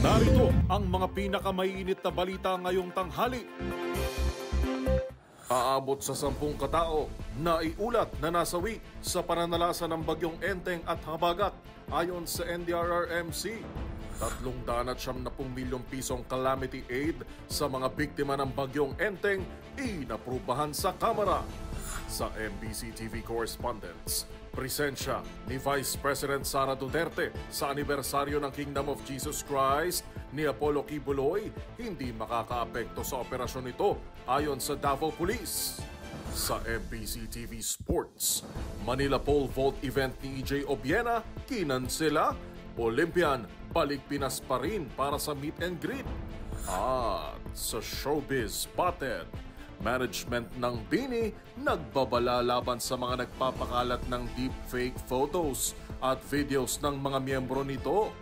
Narito ang mga pinakamaiinit na balita ngayong tanghali. Aabot sa 10 katao na iulat na nasawi sa pananalasa ng bagyong Enteng at Habagat ayon sa NDRRMC. 370 milyong pisong calamity aid sa mga biktima ng bagyong Enteng inaprubahan sa Kamara. Sa MBC TV correspondents, presensya ni Vice President Sara Duterte sa anibersaryo ng Kingdom of Jesus Christ ni Apollo Kibuloy hindi makakaapekto sa operasyon nito ayon sa Davao Police. Sa MBC TV Sports, Manila Pole Vault event ni EJ Obiena kinansela, Olympian balik Pinas pa rin para sa meet and greet. At sa Showbiz Spotted, management ng BINI nagbabala laban sa mga nagpapakalat ng deepfake photos at videos ng mga miyembro nito.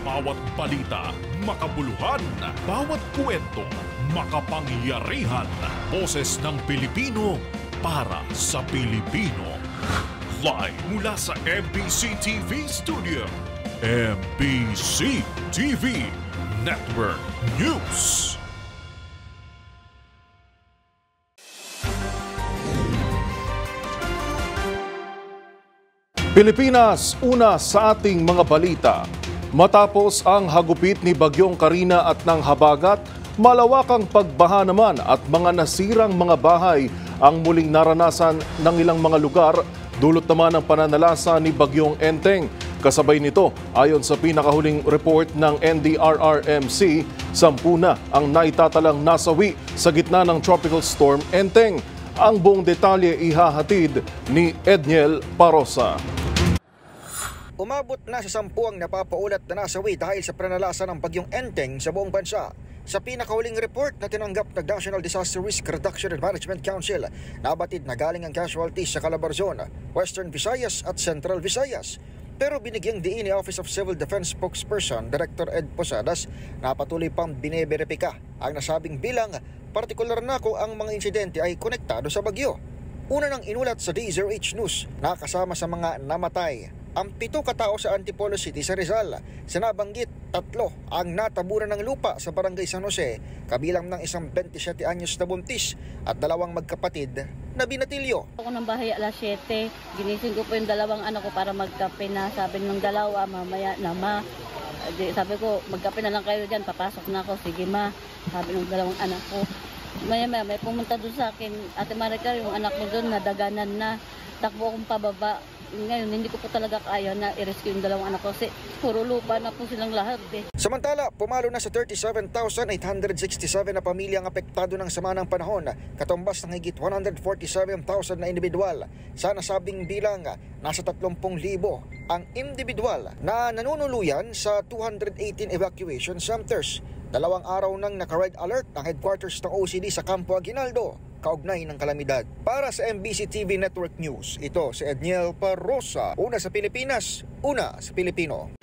Bawat balita, makabuluhan. Bawat kwento, makapangyarihan. Boses ng Pilipino para sa Pilipino. Live mula sa MBC TV Studio. MBC TV Network News. Pilipinas, una sa ating mga balita. Matapos ang hagupit ni Bagyong Karina at ng Habagat, malawakang pagbaha naman at mga nasirang mga bahay ang muling naranasan ng ilang mga lugar, dulot naman ng pananalasa ni Bagyong Enteng. Kasabay nito, ayon sa pinakahuling report ng NDRRMC, 10 na ang naitatalang nasawi sa gitna ng Tropical Storm Enteng. Ang buong detalye ihahatid ni Edniel Parosa. Umabot na sa 10 ang napapaulat na nasawi dahil sa pananalasa ng Bagyong Enteng sa buong bansa. Sa pinakahuling report na tinanggap ng National Disaster Risk Reduction and Management Council, nabatid na galing ang casualties sa Calabarzon, Western Visayas at Central Visayas. Pero binigyang diin ni Office of Civil Defense spokesperson Director Ed Posadas na patuloy pang bineberipika ang nasabing bilang, partikular na kung ang mga insidente ay konektado sa bagyo. Una nang inulat sa DZRH News na kasama sa mga namatay ang 7 katao sa Antipolo City sa Rizal. Sinabanggit 3 ang natabunan ng lupa sa Barangay San Jose, kabilang ng isang 27 anyos na buntis at 2 magkapatid na binatilyo. Ako ng bahay alas 7, ginising ko po yung 2 anak ko para magkape na. Sabi ng 2, mamaya na ma. Sabi ko, magkape na lang kayo dyan, papasok na ako. Sige ma, sabi ng 2 anak ko. Maya may pumunta doon sa akin, Ate Marica, yung anak mo doon nadaganan na. Takbo akong pababa. Ngayon, hindi ko po talaga kaya na i-rescue yung 2 anak ko kasi puro lupa na po silang lahat eh. Samantala, pumalo na sa 37,867 na pamilya ang apektado ng sama ng panahon, katumbas ng higit 147,000 na individual. Sa nasabing bilang, nasa 30,000 ang individual na nanunuluyan sa 218 evacuation centers. 2 araw nang naka-red alert ang headquarters ng OCD sa Campo Aguinaldo, kaugnay ng kalamidad. Para sa MBC TV Network News, ito si Edniel Parosa. Una sa Pilipinas, una sa Pilipino.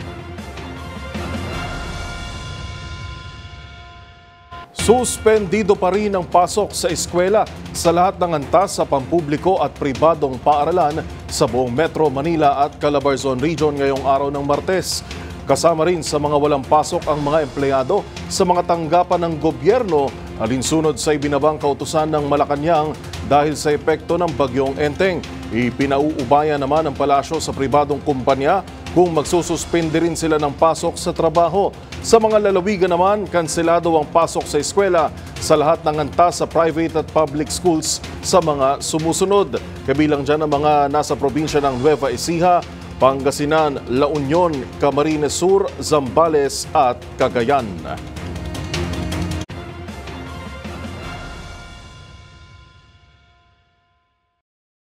Suspendido pa rin ang pasok sa eskwela sa lahat ng antas sa pampubliko at pribadong paaralan sa buong Metro Manila at Calabarzon Region ngayong araw ng Martes. Kasama rin sa mga walang pasok ang mga empleyado sa mga tanggapan ng gobyerno alinsunod sa ibinabang kautusan ng Malacanang dahil sa epekto ng Bagyong Enteng. Ipinauubaya naman ng palasyo sa pribadong kumpanya kung magsususpende rin sila ng pasok sa trabaho. Sa mga lalawigan naman, kanselado ang pasok sa eskwela sa lahat ng antas sa private at public schools sa mga sumusunod. Kabilang dyan ang mga nasa probinsya ng Nueva Ecija, Pangasinan, La Union, Camarines Sur, Zambales at Cagayan.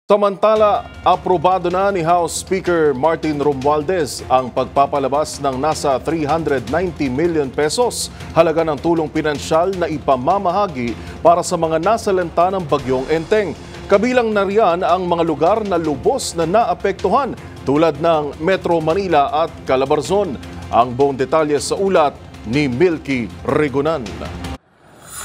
Samantala, aprobado na ni House Speaker Martin Romualdez ang pagpapalabas ng nasa 390 million pesos halaga ng tulong pinansyal na ipamamahagi para sa mga nasalanta ng Bagyong Enteng. Kabilang na riyan ang mga lugar na lubos na naapektuhan tulad ng Metro Manila at Calabarzon. Ang buong detalye sa ulat ni Milky Regunan.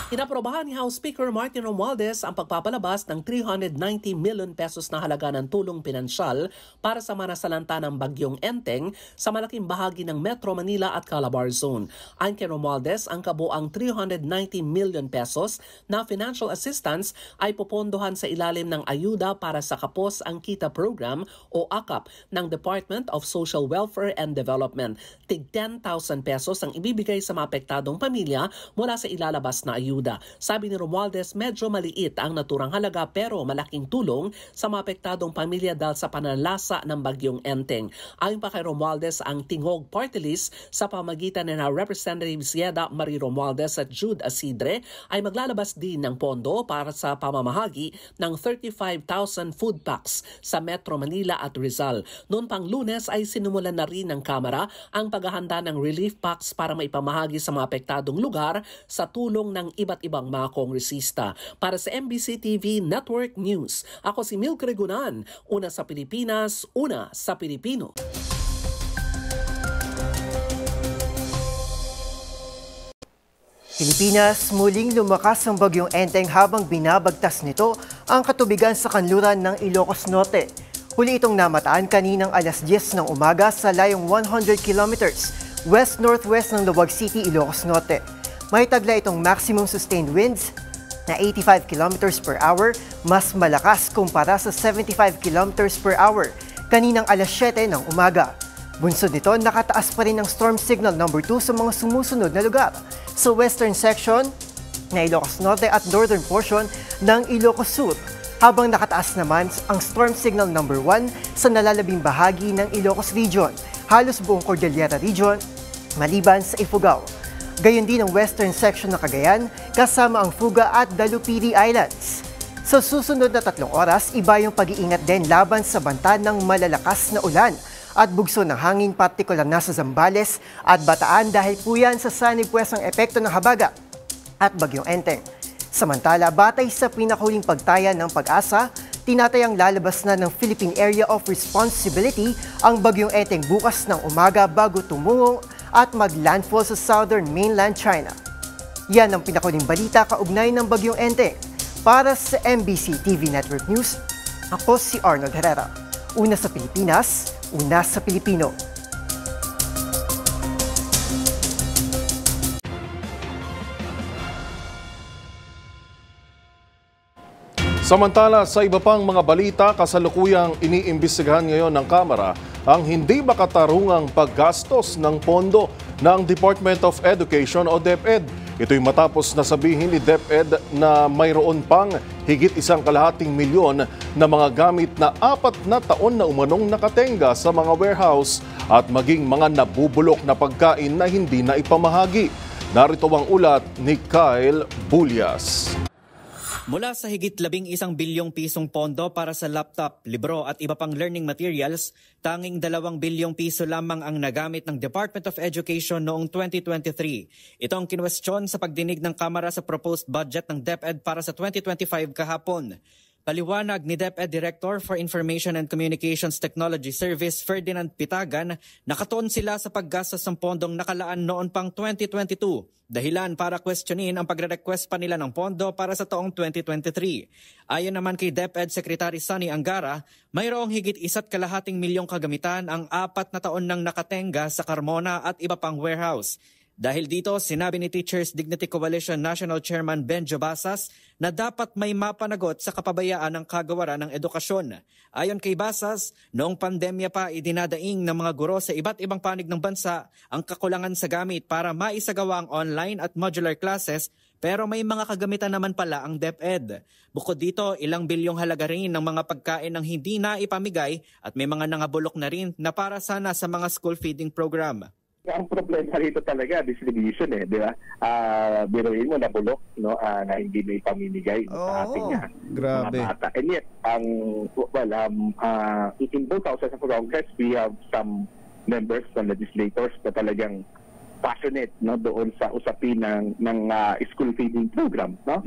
Inaprobahan ni House Speaker Martin Romualdez ang pagpapalabas ng 390 million pesos na halaga ng tulong pinansyal para sa manasalanta ng bagyong Enteng sa malaking bahagi ng Metro Manila at Calabar Zone. Ayon kay Romualdez, ang kabuang 390 million pesos na financial assistance ay pupondohan sa ilalim ng ayuda para sa Kapos ang Kita Program o AKAP ng Department of Social Welfare and Development. Tig 10,000 pesos ang ibibigay sa maapektadong pamilya mula sa ilalabas na ayuda. Sabi ni Romualdez, medyo maliit ang naturang halaga pero malaking tulong sa maapektadong pamilya dahil sa pananalasa ng bagyong Enteng. Ayon pa kay Romualdez, ang Tingog Party List sa pamagitan ng Representatives Yeda Marie Romualdez at Jude Asidre ay maglalabas din ng pondo para sa pamamahagi ng 35,000 food packs sa Metro Manila at Rizal. Noon pang Lunes ay sinimulan na rin ng Kamara ang paghahanda ng relief packs para maipamahagi sa maapektadong lugar sa tulong ng iba't ibang mga kongresista. Para sa MBC TV Network News, ako si Milky Regunan, una sa Pilipinas, una sa Pilipino. Pilipinas, muling lumakas ang bagyong Enteng habang binabagtas nito ang katubigan sa kanluran ng Ilocos Norte. Huli itong namataan kaninang alas 10 ng umaga sa layong 100 kilometers west-northwest ng Luwag City, Ilocos Norte. May tagla itong maximum sustained winds na 85 kilometers per hour, mas malakas kumpara sa 75 kilometers per hour kaninang alas 7 ng umaga. Bunsod nito, nakataas pa rin ang storm signal number 2 sa mga sumusunod na lugar sa western section ng Ilocos Norte at northern portion ng Ilocos Sur, habang nakataas naman ang storm signal number 1 sa nalalabing bahagi ng Ilocos Region, halos buong Cordillera Region, maliban sa Ifugao. Gayon din ang western section ng Cagayan, kasama ang Fuga at Dalupiri Islands. Sa susunod na 3 oras, iba yung pag-iingat din laban sa banta ng malalakas na ulan at bugso ng hangin, partikular na sa Zambales at Bataan dahil po yan sa sanib-puwesang epekto ng habagat at bagyong Enteng. Samantala, batay sa pinakahuling pagtaya ng Pag-asa, tinatayang lalabas na ng Philippine Area of Responsibility ang bagyong Enteng bukas ng umaga bago tumungo at mag-landfall sa southern mainland China. Yan ang pinakahuling balita kaugnay ng bagyong Enteng. Para sa MBC TV Network News, ako si Arnold Herrera. Una sa Pilipinas, una sa Pilipino. Samantala, sa iba pang mga balita, kasalukuyang iniimbestigahan ngayon ng Kamara ang hindi makatarungang paggastos ng pondo ng Department of Education o DepEd. Ito'y matapos na sabihin ni DepEd na mayroon pang higit 1.5 milyon na mga gamit na 4 na taon na umanong nakatenga sa mga warehouse at maging mga nabubulok na pagkain na hindi na ipamahagi. Narito ang ulat ni Kyle Bulyas. Mula sa higit 11 bilyong pisong pondo para sa laptop, libro at iba pang learning materials, tanging 2 bilyong piso lamang ang nagamit ng Department of Education noong 2023. Ito ang kinwestiyon sa pagdinig ng Kamara sa proposed budget ng DepEd para sa 2025 kahapon. Paliwanag ni DepEd Director for Information and Communications Technology Service Ferdinand Pitagan, nakatuon sila sa paggastos ng pondong nakalaan noon pang 2022. Dahilan para questionin ang pagre-request pa nila ng pondo para sa taong 2023. Ayon naman kay DepEd Secretary Sunny Angara, mayroong higit 1.5 milyong kagamitan ang 4 na taon nang nakatenga sa Carmona at iba pang warehouse. Dahil dito, sinabi ni Teachers Dignity Coalition National Chairman Benjo Basas na dapat may mapanagot sa kapabayaan ng kagawaran ng edukasyon. Ayon kay Basas, noong pandemya pa idinadaing ng mga guro sa iba't ibang panig ng bansa ang kakulangan sa gamit para maisagawa ang online at modular classes, pero may mga kagamitan naman pala ang DepEd. Bukod dito, ilang bilyong halaga rin ng mga pagkain ng hindi na ipamigay at may mga nangabulok na rin na para sana sa mga school feeding program. Ang problema rito talaga, distribution di ba? Biruin mo na bulok, no? Na hindi may pamimigay sa ating grabe. Mga bata. And yet, in both houses of Congress, we have some members, some legislators na talagang passionate, no, doon sa usapin ng school feeding program, no?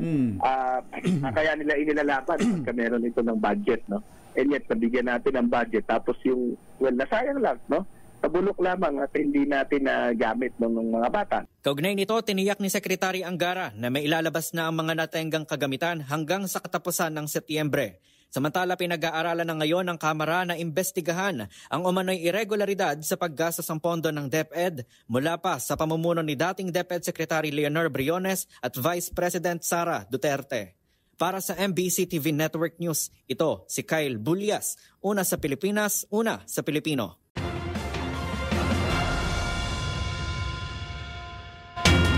Kaya nila inilalaban pagka meron ito ng budget, no? And yet, nabigyan natin ng budget, tapos yung, nasayang lang, no? pabulok lamang at hindi natin na gamit ng mga bata. Kaugnay nito, tiniyak ni Secretary Angara na may ilalabas na ang mga natenggang kagamitan hanggang sa katapusan ng Setyembre. Samantala, pinag-aaralan na ngayon ng Kamara na imbestigahan ang umano'y irregularidad sa paggastos ng pondo ng DepEd mula pa sa pamumuno ni dating DepEd Secretary Leonor Briones at Vice President Sara Duterte. Para sa MBC TV Network News, ito si Kyle Bulyas, una sa Pilipinas, una sa Pilipino.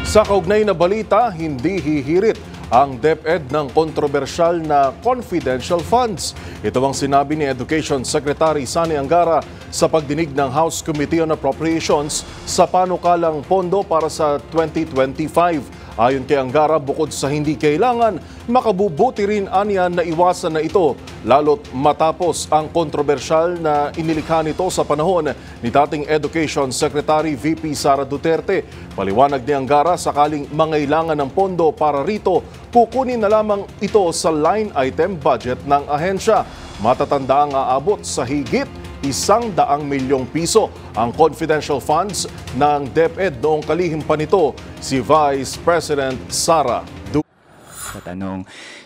Sa kaugnay na balita, hindi hihirit ang DepEd ng kontrobersyal na confidential funds. Ito ang sinabi ni Education Secretary Sani Angara sa pagdinig ng House Committee on Appropriations sa panukalang pondo para sa 2025. Ayon kay Angara, bukod sa hindi kailangan, makabubuti rin aniya na iwasan na ito lalo't matapos ang kontrobersyal na inilikha nito sa panahon ni dating Education Secretary VP Sara Duterte. Paliwanag ni Angara, sakaling mangailangan ng pondo para rito, kukunin na lamang ito sa line item budget ng ahensya. Matatanda ang aabot sa higit 100 milyong piso ang confidential funds ng DepEd. Noong kalihim pa nito si Vice President Sara Duterte.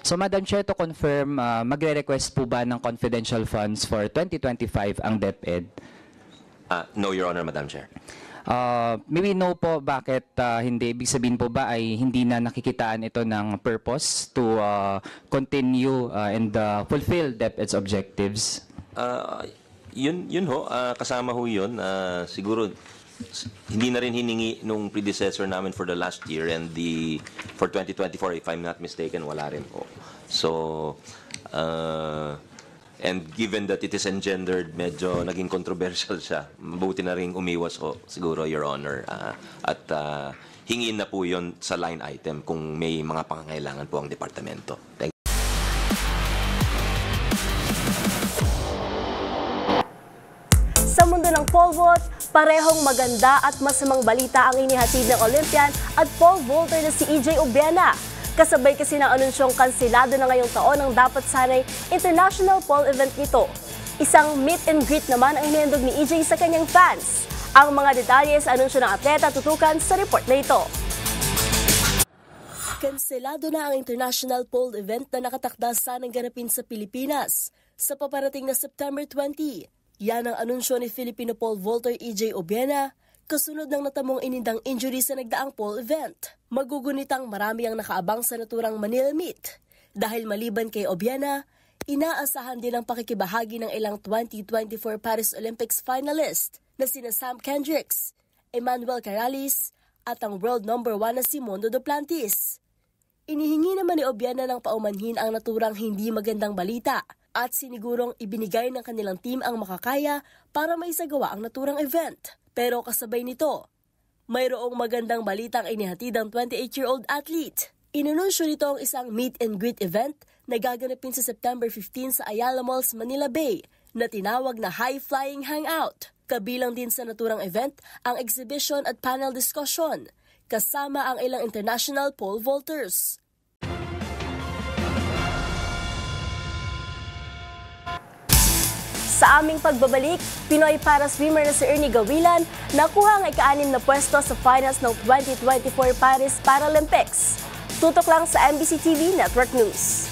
So Madam Chair, to confirm, magre-request po ba ng confidential funds for 2025 ang DepEd? No, Your Honor, Madam Chair. Maybe no po, bakit hindi? Ibig sabihin po ba ay hindi na nakikitaan ito ng purpose to continue and fulfill DepEd's objectives? Yun ho, kasama ho yun. Siguro hindi na rin hiningi nung predecessor namin for the last year, and for 2024, if I'm not mistaken, wala rin ho. So, and given that it is engendered, medyo naging controversial siya, mabuti na rin umiwas ho, siguro, Your Honor, at hingin na po yun sa line item kung may mga pangangailangan po ang departamento. Thank you. Sa mundo ng pole vault, parehong maganda at masamang balita ang inihatid ng Olympian at pole vaulter na si EJ Obiena. Kasabay kasi ng anunsyong kansilado na ngayong taon ang dapat sanay international pole event nito. Isang meet and greet naman ang hinendog ni EJ sa kanyang fans. Ang mga detalye sa anunsyo ng atleta tutukan sa report na ito. Kansilado na ang international pole event na nakatakda sanang ganapin sa Pilipinas sa paparating na September 20. Yan ang anunsyo ni Filipino pole vaulter EJ Obiena kasunod ng natamong inindang injury sa nagdaang pole event. Magugunitang marami ang nakaabang sa naturang Manila Meet. Dahil maliban kay Obiena, inaasahan din ang pakikibahagi ng ilang 2024 Paris Olympics finalist na sina Sam Kendricks, Emmanuel Caralis at ang world number 1 na si Mondo Duplantis. Inihingi naman ni Obiena ng paumanhin ang naturang hindi magandang balita at sinigurong ibinigay ng kanilang team ang makakaya para maisagawa ang naturang event. Pero kasabay nito, mayroong magandang balitang inihatid ang 28-year-old athlete. Inanunsyo nito ang isang meet and greet event na gaganapin sa September 15 sa Ayala Malls, Manila Bay na tinawag na High Flying Hangout. Kabilang din sa naturang event ang exhibition at panel discussion kasama ang ilang international pole vaulters. Sa aming pagbabalik, Pinoy para swimmer na si Ernie Gawilan nakuha ang ika-6 na pwesto sa finals ng 2024 Paris Paralympics. Tutok lang sa MBC TV Network News.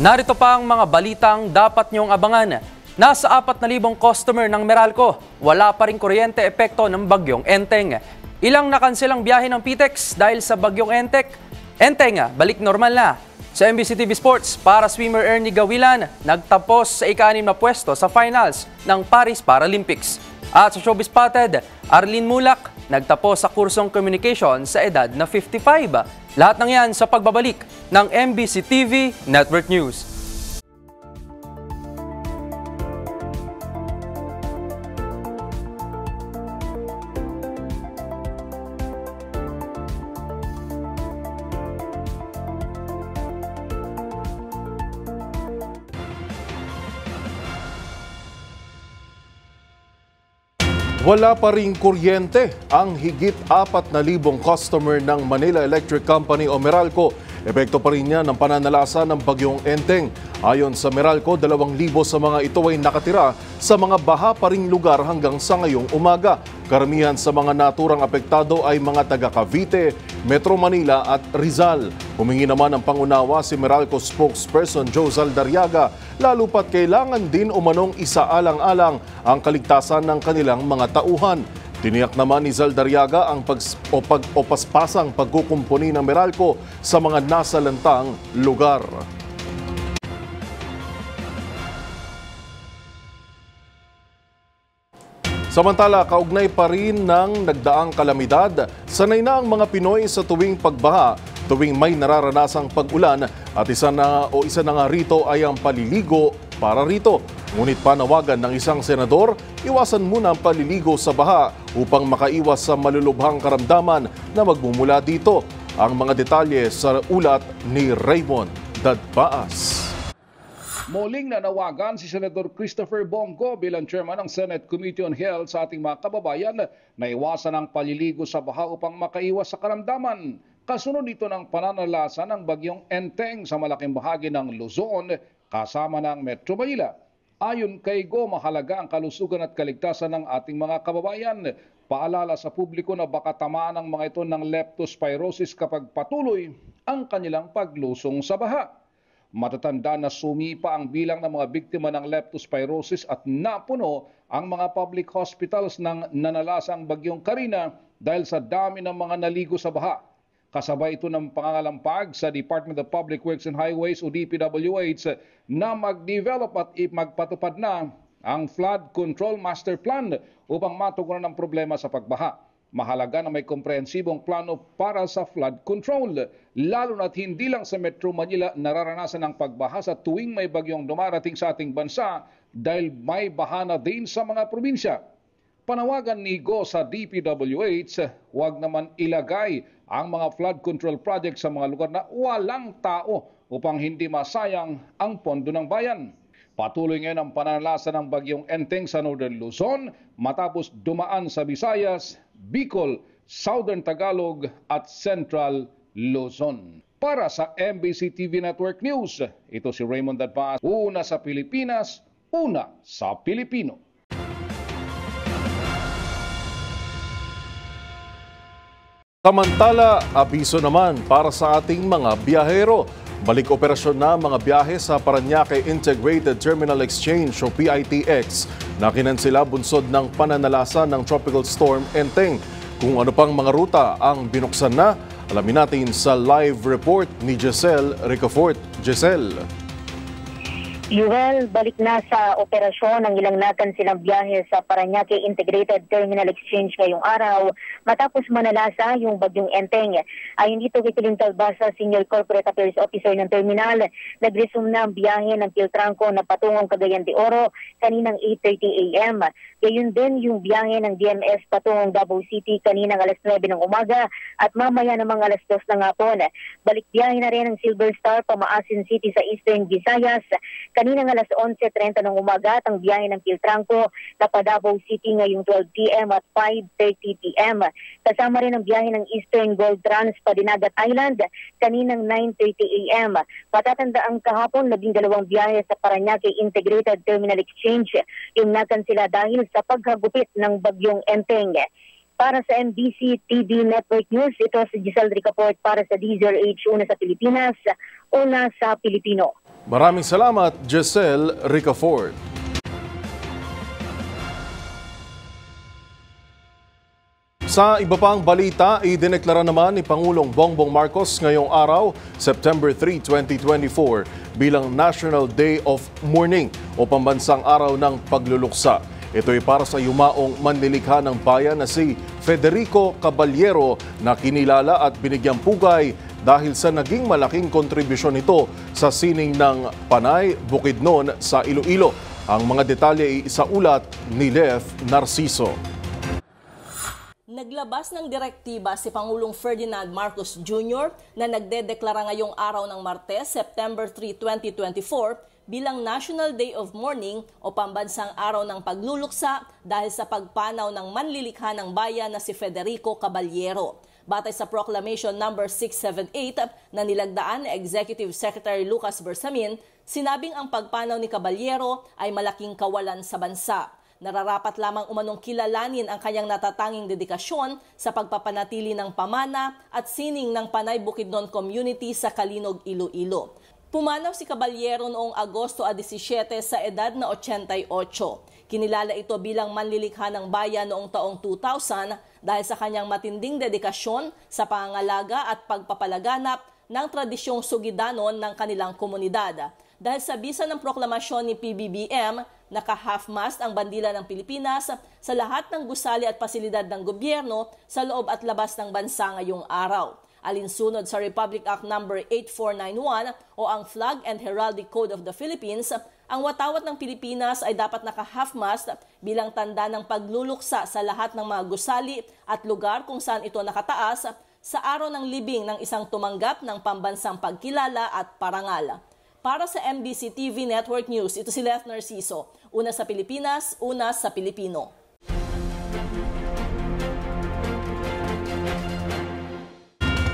Narito pa ang mga balitang dapat niyong abangan. Nasa 4,000 customer ng Meralco, wala pa ring kuryente epekto ng bagyong Enteng. Ilang nakanselang biyahe ng PTEX dahil sa bagyong Enteng, balik normal na. Sa MBC TV Sports, para swimmer Ernie Gawilan, nagtapos sa ika-6 na pwesto sa finals ng Paris Paralympics. At sa Showbiz Spotted, Arlene Mulak, nagtapos sa kursong communication sa edad na 55. Lahat ng yan sa pagbabalik ng MBC TV Network News. Wala pa ring kuryente ang higit 4,000 customer ng Manila Electric Company o Meralco Epekto pa rin yan ng pananalasa ng bagyong Enteng. Ayon sa Meralco, 2,000 sa mga ito ay nakatira sa mga baha pa ring lugar hanggang sa ngayong umaga. Karamihan sa mga naturang apektado ay mga taga Cavite, Metro Manila at Rizal. Humingi naman ng pangunawa si Meralco spokesperson Joe Zaldariaga, lalo pat kailangan din umanong isaalang-alang ang kaligtasan ng kanilang mga tauhan. Tiniyak naman ni Zaldariaga ang paspasang pagkukumpuni ng Meralco sa mga nasa lantang lugar. Samantala, kaugnay pa rin ng nagdaang kalamidad, sanay na ang mga Pinoy sa tuwing pagbaha, tuwing may nararanasang pag-ulan at isa na nga rito ay ang paliligo para rito. Ngunit panawagan ng isang senador, iwasan muna ang paliligo sa baha upang makaiwas sa malulubhang karamdaman na magmumula dito. Ang mga detalye sa ulat ni Raymond Dadpaas. Muling nanawagan si Senador Christopher Bongo bilang chairman ng Senate Committee on Health sa ating mga kababayan na iwasan ang paliligo sa baha upang makaiwas sa karamdaman. Kasunod nito ng pananalasa ng bagyong Enteng sa malaking bahagi ng Luzon kasama ng Metro Manila. Ayon kay Go, mahalaga ang kalusugan at kaligtasan ng ating mga kababayan. Paalala sa publiko na baka tamaan ng mga ito ng leptospirosis kapag patuloy ang kanilang paglusong sa baha. Matatanda na sumipa ang bilang ng mga biktima ng leptospirosis at napuno ang mga public hospitals ng nanalasang bagyong Karina dahil sa dami ng mga naligo sa baha. Kasabay ito ng pangangalampag sa Department of Public Works and Highways o DPWH na mag-develop at magpatupad na ang Flood Control Master Plan upang matugunan ang problema sa pagbaha. Mahalaga na may komprehensibong plano para sa flood control, lalo na't hindi lang sa Metro Manila nararanasan ang pagbaha sa tuwing may bagyong dumarating sa ating bansa dahil may baha na din sa mga probinsya. Panawagan ni Go sa DPWH, huwag naman ilagay ang mga flood control project sa mga lugar na walang tao upang hindi masayang ang pondo ng bayan. Patuloy ngayon ang pananalasa ng bagyong Enteng sa Northern Luzon matapos dumaan sa Visayas, Bicol, Southern Tagalog at Central Luzon. Para sa MBC TV Network News, ito si Raymond Dadpaas, una sa Pilipinas, una sa Pilipino. Samantala, abiso naman para sa ating mga biyahero. Balik operasyon na mga biyahe sa Parañaque Integrated Terminal Exchange o PITX na kinansela bunsod ng pananalasa ng Tropical Storm Enteng. Kung ano pang mga ruta ang binuksan na, alamin natin sa live report ni Giselle Ricafort. Giselle. Yuel, balik na sa operasyon ang ilang nakansilang biyahe sa Parañaque Integrated Terminal Exchange ngayong araw matapos manalasa yung bagyong Enteng. Ayon dito kay Kiling Talbasa, Senior Corporate Affairs Officer ng terminal, nag-resume na ang biyahe ng Kiltranco na patungong Cagayan de Oro kaninang 8:30 a.m. Gayun din yung biyahe ng DMS patungong Davao City kaninang alas 9 ng umaga at mamaya namang alas 2 ng hapon. Balik biyahe na rin ng Silver Star Pamaasin City sa Eastern Visayas kaninang alas 11:30 ng umaga at ang biyahe ng Kiltranco na pa Davao City ngayong 12 p.m. at 5:30 p.m. Kasama rin ang biyahe ng Eastern Gold Trans pa Dinagat Island kaninang 9:30 a.m. Patatandaan kahapon 12 biyahe sa Parañaque Integrated Terminal Exchange yung nakansela dahil sa paghagupit ng bagyong Enteng. Para sa MBC TV Network News, ito si Giselle Ricafort para sa DZRH, una sa Pilipinas, una sa Pilipino. Maraming salamat, Giselle Ricafort. Sa iba pang balita, idineklara naman ni Pangulong Bongbong Marcos ngayong araw, September 3, 2024, bilang National Day of Mourning o pambansang araw ng pagluluksa. Ito ay para sa yumaong manlilikha ng bayan na si Federico Caballero na kinilala at binigyang pugay dahil sa naging malaking kontribusyon nito sa sining ng Panay, Bukidnon sa Iloilo. Ang mga detalye ay isaulat ni Lef Narciso. Naglabas ng direktiba si Pangulong Ferdinand Marcos Jr. na nagdedeklara ngayong araw ng Martes, September 3, 2024, bilang National Day of Mourning o pambansang araw ng pagluluksa dahil sa pagpanaw ng manlilikha ng bayan na si Federico Caballero. Batay sa Proclamation number 678 na nilagdaan ni Executive Secretary Lucas Bersamin, sinabing ang pagpanaw ni Caballero ay malaking kawalan sa bansa. Nararapat lamang umanong kilalanin ang kanyang natatanging dedikasyon sa pagpapanatili ng pamana at sining ng Panay Bukidnon community sa Kalinog, Iloilo. Pumanaw si Caballero noong Agosto 17 sa edad na 88. Kinilala ito bilang manlilikha ng bayan noong taong 2000 dahil sa kanyang matinding dedikasyon sa pangangalaga at pagpapalaganap ng tradisyong sugidanon ng kanilang komunidad. Dahil sa bisa ng proklamasyon ni PBBM, naka-half-mast ang bandila ng Pilipinas sa lahat ng gusali at pasilidad ng gobyerno sa loob at labas ng bansa ngayong araw. Alinsunod sa Republic Act No. 8491 o ang Flag and Heraldic Code of the Philippines, ang watawat ng Pilipinas ay dapat naka-half-mast bilang tanda ng pagluluksa sa lahat ng mga gusali at lugar kung saan ito nakataas sa araw ng libing ng isang tumanggap ng pambansang pagkilala at parangal. Para sa MBC TV Network News, ito si Leth Narciso. Una sa Pilipinas, una sa Pilipino.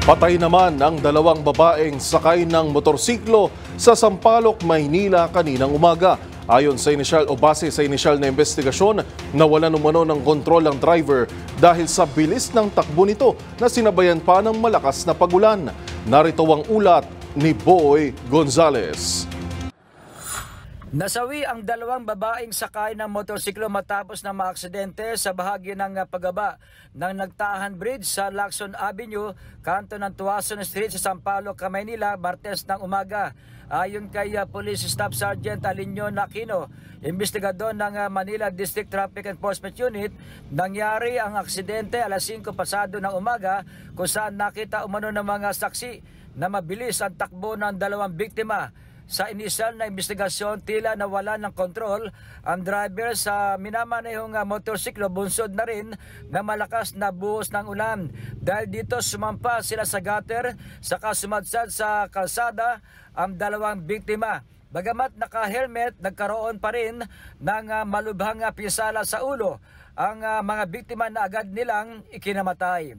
Patay naman ang dalawang babaeng sakay ng motorsiklo sa Sampaloc, Maynila kaninang umaga. Ayon sa inisyal o base sa inisyal na investigasyon, nawalan umano ng kontrol ang driver dahil sa bilis ng takbo nito na sinabayan pa ng malakas na pagulan. Narito ang ulat ni Boy Gonzales. Nasawi ang dalawang babaeng sakay ng motorsiklo matapos na maaksidente sa bahagi ng pagbaba ng Nagtahan Bridge sa Lacson Avenue, kanto ng Tuason Street sa Sampaloc, Maynila, Martes ng umaga. Ayon kay Police Staff Sergeant Alinio Aquino, investigador ng Manila District Traffic Enforcement Unit, nangyari ang aksidente alas 5 pasado ng umaga kung saan nakita umano ng mga saksi na mabilis ang takbo ng dalawang biktima. Sa inisyal na investigasyon, tila nawala ng kontrol ang driver sa minamanehong motorsiklo, bunsod na rin na malakas na buhos ng ulan. Dahil dito sumampa sila sa gutter, saka sumadsad sa kalsada ang dalawang biktima. Bagamat naka-helmet, nagkaroon pa rin ng malubhang pinsala sa ulo ang mga biktima na agad nilang ikinamatay.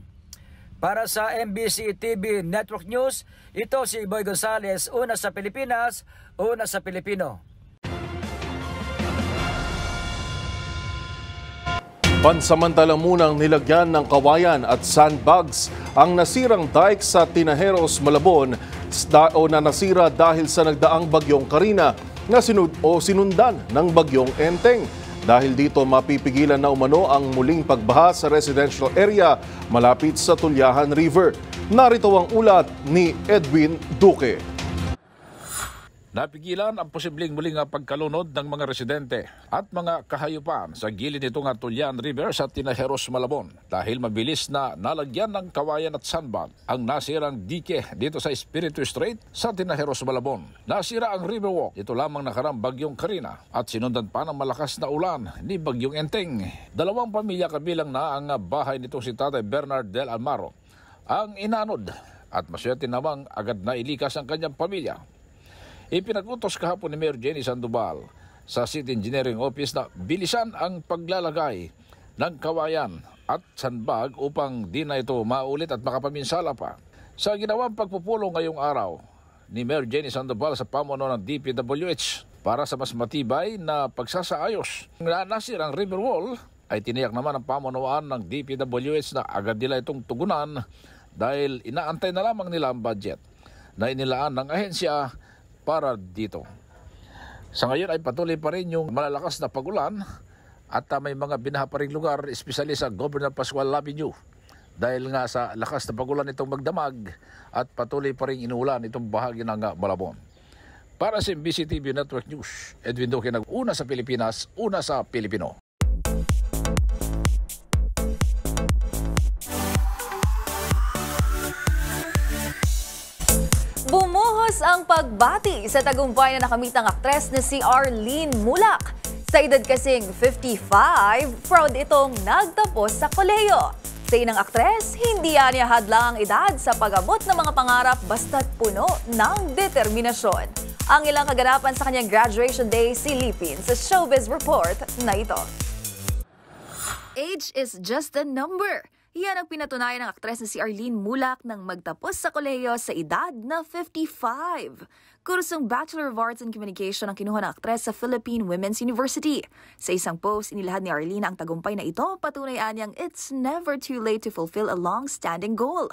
Para sa MBC TV Network News, ito si Boy Gonzales, una sa Pilipinas, una sa Pilipino. Pansamantala munang nilagyan ng kawayan at sandbags ang nasirang dike sa Tinajeros, Malabon o na nasira dahil sa nagdaang bagyong Karina na sinundan ng bagyong Enteng. Dahil dito mapipigilan na umano ang muling pagbaha sa residential area malapit sa Tulyahan River. Narito ang ulat ni Edwin Duque. Napigilan ang posibleng muling pagkalunod ng mga residente at mga kahayupan sa gilid nitong Tulyahan River sa Tinajeros, Malabon dahil mabilis na nalagyan ng kawayan at sandbag ang nasirang dike dito sa Espiritu Strait sa Tinajeros, Malabon. Nasira ang riverwalk dito lamang nakarang bagyong Karina at sinundan pa ng malakas na ulan ni bagyong Enteng. Dalawang pamilya kabilang na ang bahay nitong si Tatay Bernard Del Almaro ang inanod at maswerte namang agad na ilikas ang kanyang pamilya. Ipinag-utos kahapon ni Mayor Jenny Sandoval sa City Engineering Office na bilisan ang paglalagay ng kawayan at sandbag upang di na ito maulit at makapaminsala pa. Sa ginawang pagpupulong ngayong araw ni Mayor Jenny Sandoval sa pamuno ng DPWH para sa mas matibay na pagsasaayos na nasirang river wall, ay tiniyak naman ang pamunuan ng DPWH na agad nila itong tugunan dahil inaantay na lamang nila ang budget na inilaan ng ahensya para dito. Sa ngayon ay patuloy pa rin yung malalakas na pagulan at may mga binaha pa rin lugar, especially sa Governor Pascual Avenue. Dahil nga sa lakas na pagulan itong magdamag at patuloy pa rin inuulan itong bahagi ng Malabon. Para sa MBC TV Network News, Edwin Duque, una sa Pilipinas, una sa Pilipino. Bumuhos ang pagbati sa tagumpay na nakamit ng aktres na si Arlene Mulak. Sa edad kasing 55, proud itong nagtapos sa kolehiyo. Sa inang aktres, hindi niya hadlang ang edad sa pag-abot ng mga pangarap basta't puno ng determinasyon. Ang ilang kaganapan sa kanyang graduation day silipin sa Showbiz Report na ito. Age is just a number. Yan ang pinatunayan ng aktres na si Arlene Mulak nang magtapos sa kolehiyo sa edad na 55. Kursong Bachelor of Arts in Communication ang kinuha ng aktres sa Philippine Women's University. Sa isang post, inilahad ni Arlene ang tagumpay na ito, patunay niyang it's never too late to fulfill a long-standing goal.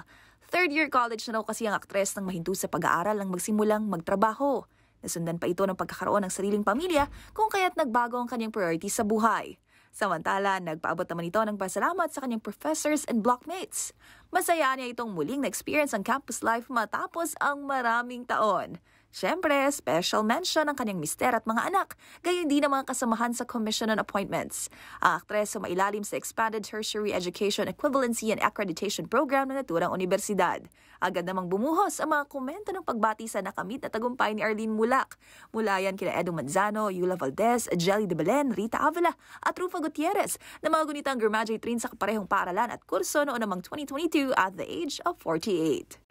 Third-year college na raw kasi ang aktres nang mahinto sa pag-aaral nang magsimulang magtrabaho. Nasundan pa ito ng pagkakaroon ng sariling pamilya kung kaya't nagbago ang kanyang priority sa buhay. Samantala, nagpaabot naman ito ng pasalamat sa kanyang professors and blockmates. Masaya niya itong muling na-experience ang campus life matapos ang maraming taon. Siyempre, special mention ang kanyang mister at mga anak, gayon din ang mga kasamahan sa commission on appointments. Ang aktres sumailalim sa Expanded Tertiary Education Equivalency and Accreditation Program ng naturang universidad. Agad namang bumuhos ang mga komento ng pagbati sa nakamit na tagumpay ni Arlene Mulak. Mula yan kina Edo Manzano, Yula Valdez, Jelly de Belen, Rita Avila at Rufa Gutierrez na mga gunitang graduate rin sa kaparehong paaralan at kurso noon namang 2022 at the age of 48.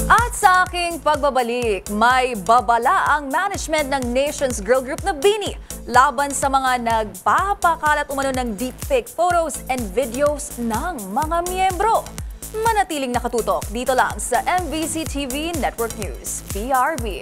At sa aking pagbabalik, may babala ang management ng Nations Girl Group na BINI laban sa mga nagpapakalat umano ng deepfake photos and videos ng mga miyembro. Manatiling nakatutok dito lang sa MBC TV Network News, PRV.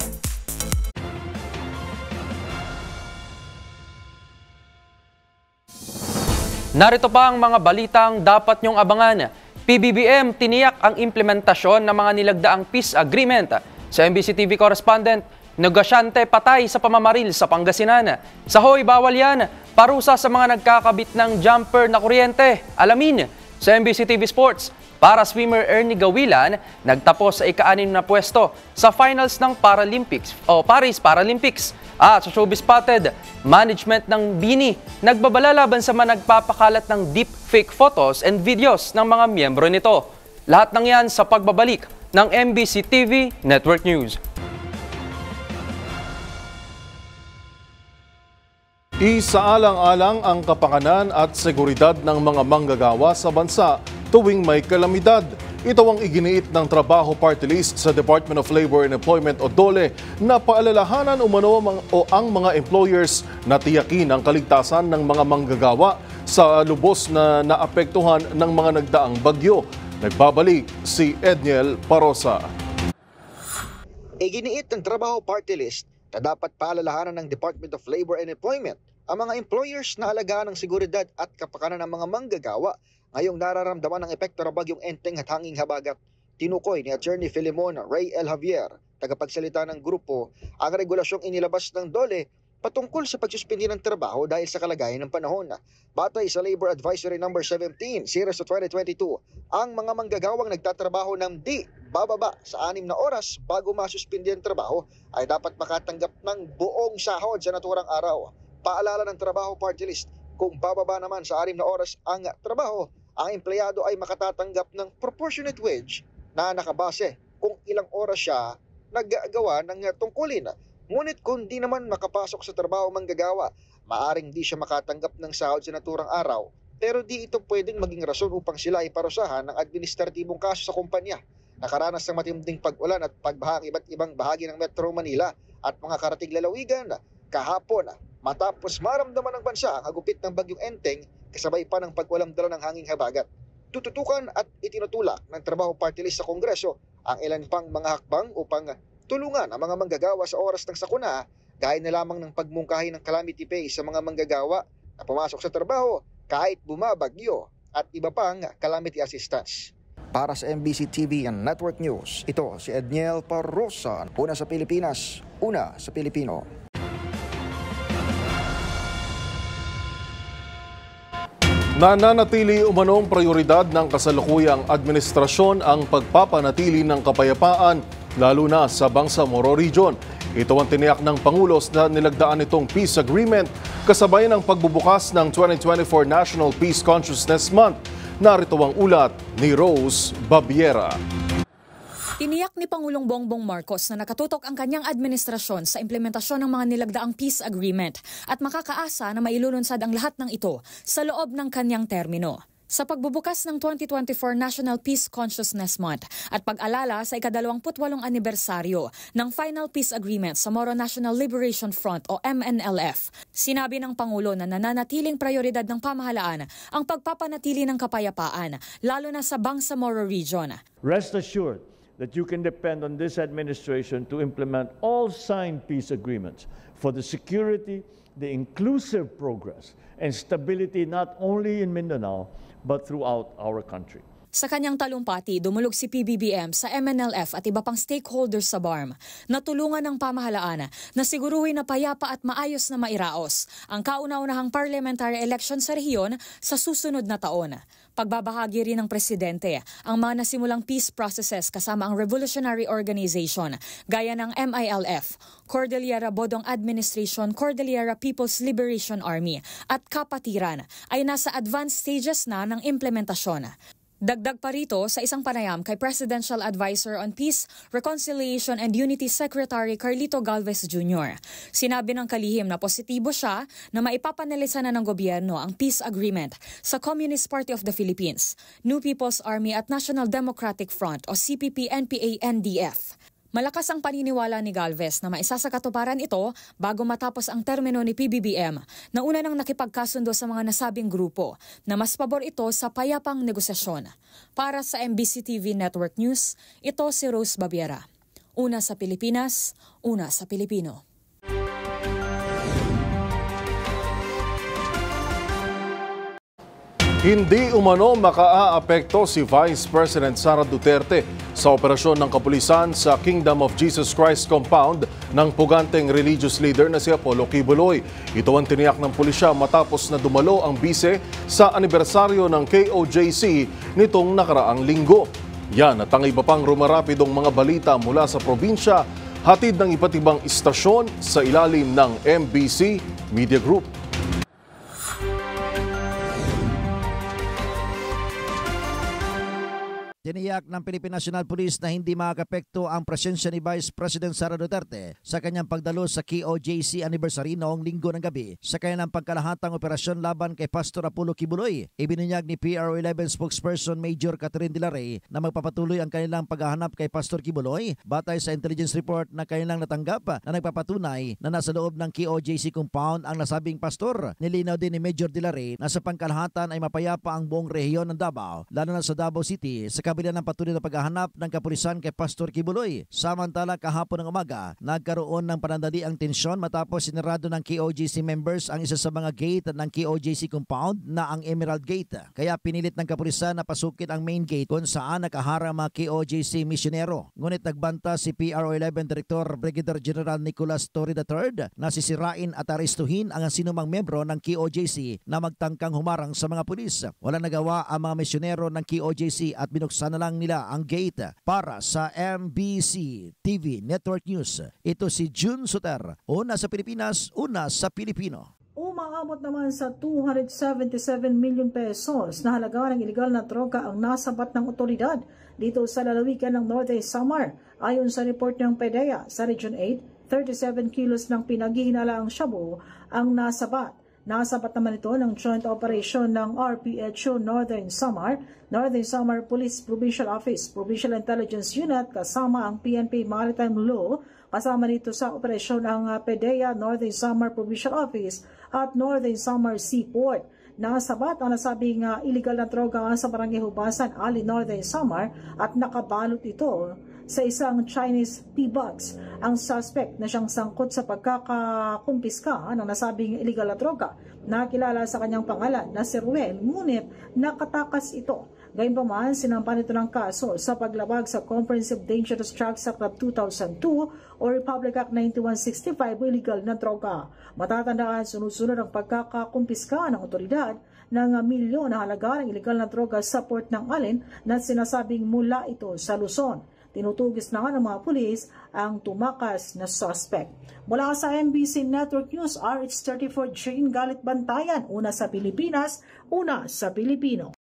Narito pa ang mga balitang dapat niyong abangan. PBBM tiniyak ang implementasyon ng mga nilagdaang peace agreement. Sa MBC TV correspondent, negosyante patay sa pamamaril sa Pangasinan. Sa Hoy, bawal yan. Parusa sa mga nagkakabit ng jumper na kuryente. Alamin sa MBC TV Sports. Para swimmer Ernie Gawilan, nagtapos sa ika-6 na pwesto sa finals ng Paris Paralympics. At sa Showbiz Spotted, management ng BINI nagbabala laban sa mga nagpapakalat ng deepfake photos and videos ng mga miyembro nito. Lahat ng yan sa pagbabalik ng MBC TV Network News. Isaalang-alang ang kapakanan at seguridad ng mga manggagawa sa bansa tuwing may kalamidad. Ito ang iginiit ng Trabaho Party List sa Department of Labor and Employment o DOLE na paalalahanan umano ang mga employers na tiyakin ang kaligtasan ng mga manggagawa sa lubos na naapektuhan ng mga nagdaang bagyo. Nagbabalik si Edniel Parosa. Iginiit ng Trabaho Party List na dapat paalalahanan ng Department of Labor and Employment ang mga employers na alagaan ng seguridad at kapakanan ng mga manggagawa ngayong nararamdaman ng epekto ng bagyong Enteng at hanging habagat. Tinukoy ni Attorney Filimon Ray L. Javier, tagapagsalita ng grupo, ang regulasyong inilabas ng DOLE patungkol sa pagsuspindi ng trabaho dahil sa kalagayan ng panahon. Batay sa Labor Advisory No. 17, Series of 2022, ang mga manggagawang nagtatrabaho ng di bababa sa 6 na oras bago masuspindi ang trabaho ay dapat makatanggap ng buong sahod sa naturang araw. Paalala ng Trabaho Party List, kung bababa naman sa 6 na oras ang trabaho, ang empleyado ay makatatanggap ng proportionate wage na nakabase kung ilang oras siya naggagawa ng tungkulin. Ngunit kung di naman makapasok sa trabaho manggagawa, maaring di siya makatanggap ng sahod sa naturang araw, pero di ito pwedeng maging rason upang sila ay parusahan ng administratibong kaso sa kumpanya. Nakaranas ng matinding pag-ulan at pagbaha ng iba't ibang bahagi ng Metro Manila at mga karatig lalawigan kahapon matapos maramdaman ng bansa ang hagupit ng bagyong Enteng kasabay pa ng pag-ulam dala ng hanging habagat. Tututukan at itinutulak ng Trabaho Party List sa Kongreso ang ilan pang mga hakbang upang tulungan ang mga manggagawa sa oras ng sakuna, gaya na lamang ng pagmungkahi ng calamity pay sa mga manggagawa na pumasok sa trabaho kahit bumabagyo at iba pang calamity assistance. Para sa MBC TV and Network News, ito si Edniel Parosa. Una sa Pilipinas, una sa Pilipino. Nananatili umanong prioridad ng kasalukuyang administrasyon ang pagpapanatili ng kapayapaan lalo na sa Bangsamoro Region. Ito ang tiniyak ng Pangulo na nilagdaan itong peace agreement kasabay ng pagbubukas ng 2024 National Peace Consciousness Month. Narito ang ulat ni Rose Babiera. Tiniyak ni Pangulong Bongbong Marcos na nakatutok ang kanyang administrasyon sa implementasyon ng mga nilagdaang peace agreement at makakaasa na mailulunsad ang lahat ng ito sa loob ng kanyang termino. Sa pagbubukas ng 2024 National Peace Consciousness Month at pag-alala sa ika-28 anibersaryo ng Final Peace Agreement sa Moro National Liberation Front o MNLF, sinabi ng Pangulo na nananatiling prioridad ng pamahalaan ang pagpapanatili ng kapayapaan, lalo na sa Bangsamoro Region. Rest assured that you can depend on this administration to implement all signed peace agreements for the security, the inclusive progress, and stability not only in Mindanao, but throughout our country. Sa kanyang talumpati, dumulog si PBBM sa MNLF at iba pang stakeholders sa BARM na tulungan ng pamahalaan na siguruhin na payapa at maayos na mairaos ang kauna-unahang parliamentary election sa rehiyon sa susunod na taon. Pagbabahagi rin ng Presidente ang mga nasimulang peace processes kasama ang Revolutionary Organization gaya ng MILF, Cordillera Bodong Administration, Cordillera People's Liberation Army at Kapatiran ay nasa advanced stages na ng implementasyon. Dagdag pa rito sa isang panayam kay Presidential Advisor on Peace, Reconciliation and Unity Secretary Carlito Galvez Jr. Sinabi ng kalihim na positibo siya na maipapanalisan na ng gobyerno ang peace agreement sa Communist Party of the Philippines, New People's Army at National Democratic Front o CPP-NPA-NDF. Malakas ang paniniwala ni Galvez na maisasakatuparan ito bago matapos ang termino ni PBBM na una nang nakipagkasundo sa mga nasabing grupo na mas pabor ito sa payapang negosasyon. Para sa MBC TV Network News, ito si Rose Babiera. Una sa Pilipinas, una sa Pilipino. Hindi umano makaaapekto si Vice President Sara Duterte sa operasyon ng kapulisan sa Kingdom of Jesus Christ compound ng puganteng religious leader na si Apollo Kibuloy. Ito ang tiniyak ng pulisya matapos na dumalo ang bise sa anibersaryo ng KOJC nitong nakaraang linggo. Yan at ang iba pang rumarapidong mga balita mula sa probinsya, hatid ng iba't ibang istasyon sa ilalim ng MBC Media Group. Tiniyak ng Philippine National Police na hindi makakapekto ang presensya ni Vice President Sara Duterte sa kanyang pagdalo sa KOJC anniversary noong linggo ng gabi sa kanilang pangkalahatang operasyon laban kay Pastor Apollo Kibuloy. Ibinunyag ni PRO11 spokesperson Major Catherine de la Rey na magpapatuloy ang kanilang paghahanap kay Pastor Kibuloy batay sa intelligence report na kanilang natanggap na nagpapatunay na nasa loob ng KOJC compound ang nasabing pastor. Nilinaw din ni Major de la Rey na sa pangkalahatan ay mapayapa ang buong rehiyon ng Davao, lalo na sa Davao City, sa kabila ng patuloy na paghahanap ng kapulisan kay Pastor Kibuloy. Samantala, kahapon ng umaga, nagkaroon ng panandali ang tensyon matapos sinarado ng KOJC members ang isa sa mga gate ng KOJC compound na ang Emerald Gate. Kaya pinilit ng kapulisan na pasukin ang main gate kung saan nakaharang mga KOJC misyonero. Ngunit nagbanta si PRO11 Director Brigadier General Nicolas Torre III na sisirain at arestuhin ang sinumang membro ng KOJC na magtangkang humarang sa mga pulis. Walang nagawa ang mga misyonero ng KOJC at binuksan na lang nila ang gate. Para sa MBC TV Network News, ito si June Suter. Una sa Pilipinas, una sa Pilipino. Umaabot naman sa 277 million pesos na halaga ng iligal na droga ang nasabat ng otoridad dito sa lalawigan ng Northern Samar. Ayon sa report ng PDEA, sa Region 8, 37 kilos ng pinaghihinalaang shabu ang nasabat. Nasabat naman ito ng joint operation ng RPHO Northern Samar, Northern Samar Police Provincial Office, Provincial Intelligence Unit kasama ang PNP Maritime Law, kasama nito sa operasyon ng PDEA Northern Samar Provincial Office at Northern Samar Seaport. Nasabat ang nasabing illegal na droga sa Barangay Hubasan, Ali, Northern Samar at nakabalot ito sa isang Chinese P-box. Ang suspect na siyang sangkot sa pagkakakumpiska ng nasabing illegal na droga, nakilala sa kanyang pangalan na si Ruel, ngunit nakatakas ito. Gayunpaman, sinampan ito ng kaso sa paglabag sa Comprehensive Dangerous Drugs Act of 2002 o Republic Act 9165 o illegal na droga. Matatandaan, sunod-sunod ang pagkakakumpiska ng otoridad ng milyon na halaga ng illegal na droga sa Port ng Allen na sinasabing mula ito sa Luzon. Tinutugis na nga ng mga pulis ang tumakas na suspect. Mula sa MBC Network News, RH34 Jane Galit Bantayan, una sa Pilipinas, una sa Pilipino.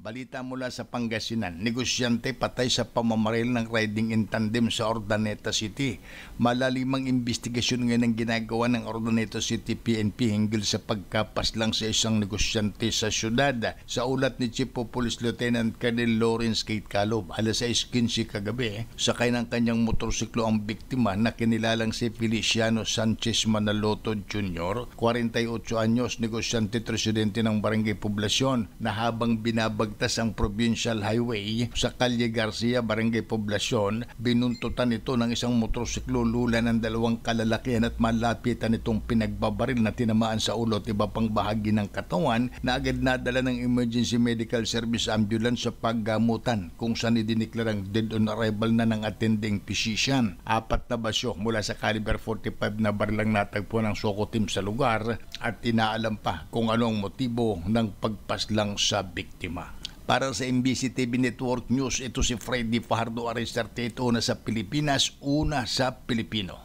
Balita mula sa Pangasinan, negosyante patay sa pamamaril ng riding in tandem sa Urdaneta City. Malalimang investigasyon ngayon ang ginagawa ng Urdaneta City PNP hinggil sa pagkapaslang sa isang negosyante sa syudad. Sa ulat ni Chief of Police Lieutenant Colonel Lawrence Kate Calob, alas 6:15 kagabi, sakay ng kanyang motorsiklo ang biktima na kinilalang si Feliciano Sanchez Manaloto Jr., 48 anyos, negosyante presidente ng Barangay Poblasyon, na habang binabagtas ang Provincial Highway sa Calle Garcia, Barangay Poblasyon, binuntutan ito ng isang motorsiklo lula ng dalawang kalalakihan at malapitan itong pinagbabaril na tinamaan sa ulo at iba pang bahagi ng katawan na agad nadala ng Emergency Medical Service Ambulance sa paggamutan kung saan idiniklarang dead on arrival na ng attending physician. 4 na basyo mula sa caliber 45 na barilang natagpo ng Soko Team sa lugar at inaalam pa kung ano ang motibo ng pagpaslang sa biktima. Para sa MBC TV Network News, ito si Freddy Fajardo Aristarte, una sa Pilipinas, una sa Pilipino.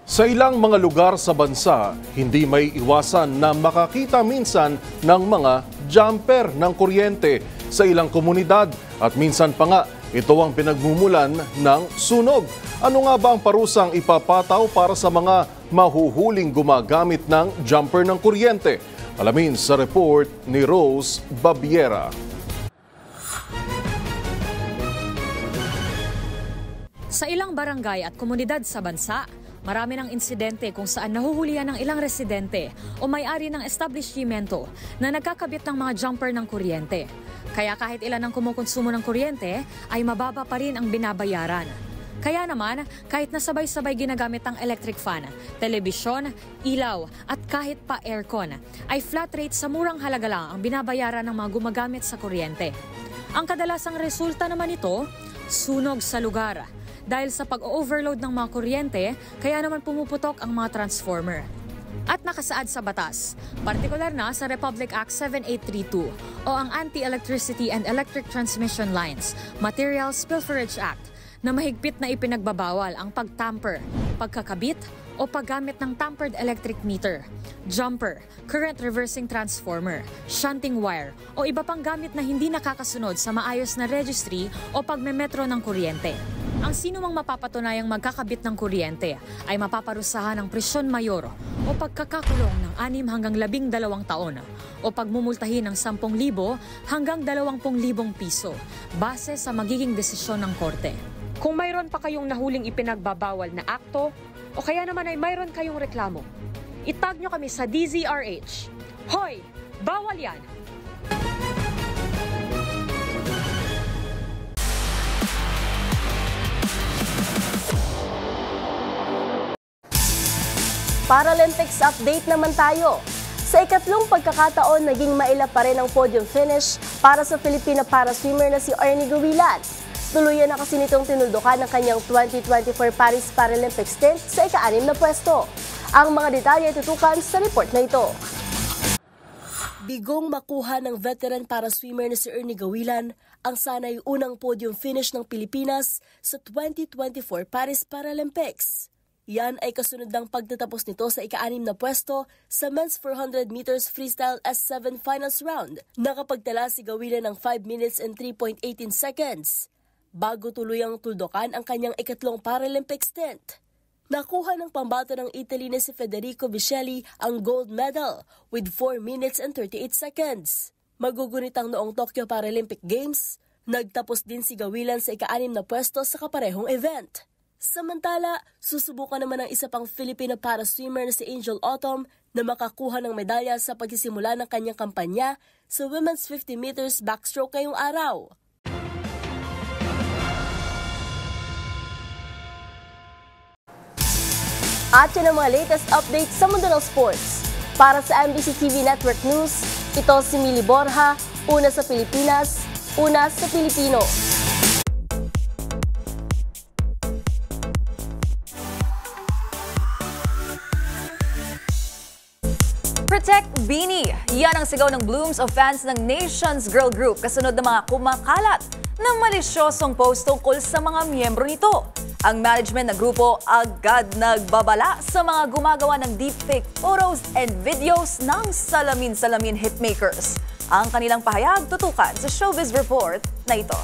Sa ilang mga lugar sa bansa, hindi may iwasan na makakita minsan ng mga jumper ng kuryente sa ilang komunidad at minsan pa nga ito ang pinagmumulan ng sunog. Ano nga ba ang parusang ipapataw para sa mga mahuhuling gumagamit ng jumper ng kuryente? Alamin sa report ni Rose Babiera. Sa ilang barangay at komunidad sa bansa, marami ng insidente kung saan nahuhulihan ng ilang residente o may-ari ng establishmento na nagkakabit ng mga jumper ng kuryente. Kaya kahit ilan ang kumukonsumo ng kuryente, ay mababa pa rin ang binabayaran. Kaya naman, kahit nasabay-sabay ginagamit ang electric fan, telebisyon, ilaw at kahit pa aircon, ay flat rate sa murang halaga lang ang binabayaran ng mga gumagamit sa kuryente. Ang kadalasang resulta naman ito, sunog sa lugar. Dahil sa pag-overload ng mga kuryente, kaya naman pumuputok ang mga transformer. At nakasaad sa batas, partikular na sa Republic Act 7832 o ang Anti-Electricity and Electric Transmission Lines Materials Pilferage Act, na mahigpit na ipinagbabawal ang pagtamper, pagkakabit o paggamit ng tampered electric meter, jumper, current reversing transformer, shunting wire o iba pang gamit na hindi nakakasunod sa maayos na registry o pagmemetro ng kuryente. Ang sino mang mapapatunayang magkakabit ng kuryente ay mapaparusahan ng presyon mayor o pagkakakulong ng 6 hanggang 12 taon o pagmumultahin ng 10,000 hanggang 20,000 piso base sa magiging desisyon ng korte. Kung mayroon pa kayong nahuling ipinagbabawal na akto o kaya naman ay mayroon kayong reklamo, itag nyo kami sa DZRH. Hoy! Bawal yan! Paralympics update naman tayo. Sa ikatlong pagkakataon, naging maila pa rin ang podium finish para sa Filipino para-swimmer na si Ernie Gawilan. Tuluyan na kasi nitong tinuldukan ng kanyang 2024 Paris Paralympics stint sa ika-6 na pwesto. Ang mga detalye tutukan sa report na ito. Bigong makuha ng veteran para-swimmer na si Ernie Gawilan ang sanay unang podium finish ng Pilipinas sa 2024 Paris Paralympics. Yan ay kasunod ng pagtatapos nito sa ika-6 na pwesto sa men's 400 meters freestyle S7 finals round. Nakapagtala si Gawilan ng 5 minutes and 3.18 seconds bago tuluyang tuldukan ang kanyang ikatlong Paralympic stint. Nakuha ng pambato ng Italy na si Federico Viscelli ang gold medal with 4 minutes and 38 seconds. Magugunitang noong Tokyo Paralympic Games, nagtapos din si Gawilan sa ika-6 na pwesto sa kaparehong event. Samantala, susubukan naman ng isa pang Filipino para-swimmer na si Angel Autumn na makakuha ng medalya sa pagsisimula ng kanyang kampanya sa women's 50 meters backstroke ngayong araw. At yun ang mga latest updates sa mundo ng sports. Para sa MBC TV Network News, ito si Mili Borja, una sa Pilipinas, una sa Pilipino. Protect Bini! Yan ang sigaw ng Blooms of fans ng Nations Girl Group kasunod ng mga kumakalat ng malisyosong post tungkol sa mga miyembro nito. Ang management ng grupo agad nagbabala sa mga gumagawa ng deepfake photos and videos ng salamin-salamin hitmakers. Ang kanilang pahayag tutukan sa Showbiz Report na ito.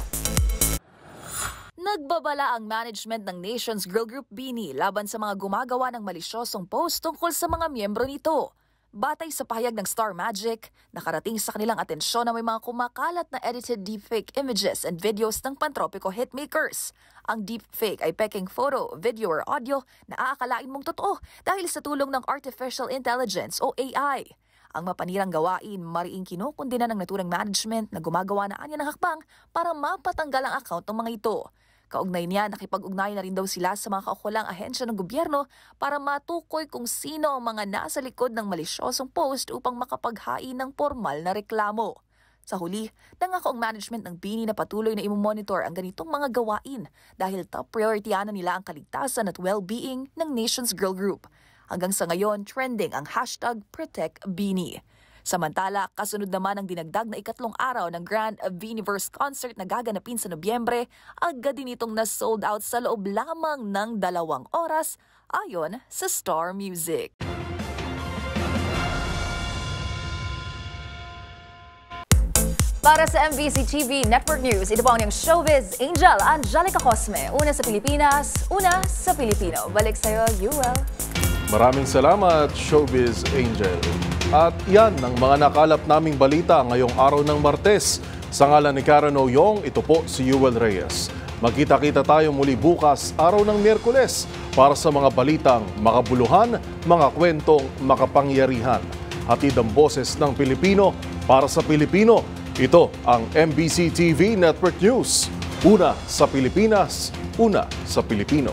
Nagbabala ang management ng Nations Girl Group BINI laban sa mga gumagawa ng malisyosong post tungkol sa mga miyembro nito. Batay sa pahayag ng Star Magic, nakarating sa kanilang atensyon na may mga kumakalat na edited deepfake images and videos ng pantropiko hitmakers. Ang deepfake ay peking photo, video or audio na aakalain mong totoo dahil sa tulong ng Artificial Intelligence o AI. Ang mapanirang gawain, mariing kinukundina ng naturang management na gumagawa na anya ng hakbang para mapatanggal ang account ng mga ito. Kaugnay niya, nakipag-ugnay na rin daw sila sa mga kaukulang ahensya ng gobyerno para matukoy kung sino ang mga nasa likod ng malisyosong post upang makapaghain ng formal na reklamo. Sa huli, nangako ang management ng BINI na patuloy na imomonitor ang ganitong mga gawain dahil top priority na nila ang kaligtasan at well-being ng Nations Girl Group. Hanggang sa ngayon, trending ang #ProtectBINI. Samantala, kasunod naman ang dinagdag na ikatlong araw ng Grand Viniverse Concert na gaganapin sa Nobyembre, agad din itong na-sold out sa loob lamang ng 2 oras ayon sa Star Music. Para sa MBC TV Network News, ito po ang Showbiz Angel Angelica Cosme. Una sa Pilipinas, una sa Pilipino. Balik sa'yo, Yuel. Maraming salamat, Showbiz Angel. At yan ang mga nakalap naming balita ngayong araw ng Martes. Sa ngalan ni Karen Oyong, ito po si Yuel Reyes. Magkita-kita tayo muli bukas, araw ng Miyerkules, para sa mga balitang makabuluhan, mga kwentong makapangyarihan. Hatid ang boses ng Pilipino para sa Pilipino. Ito ang MBC TV Network News. Una sa Pilipinas, una sa Pilipino.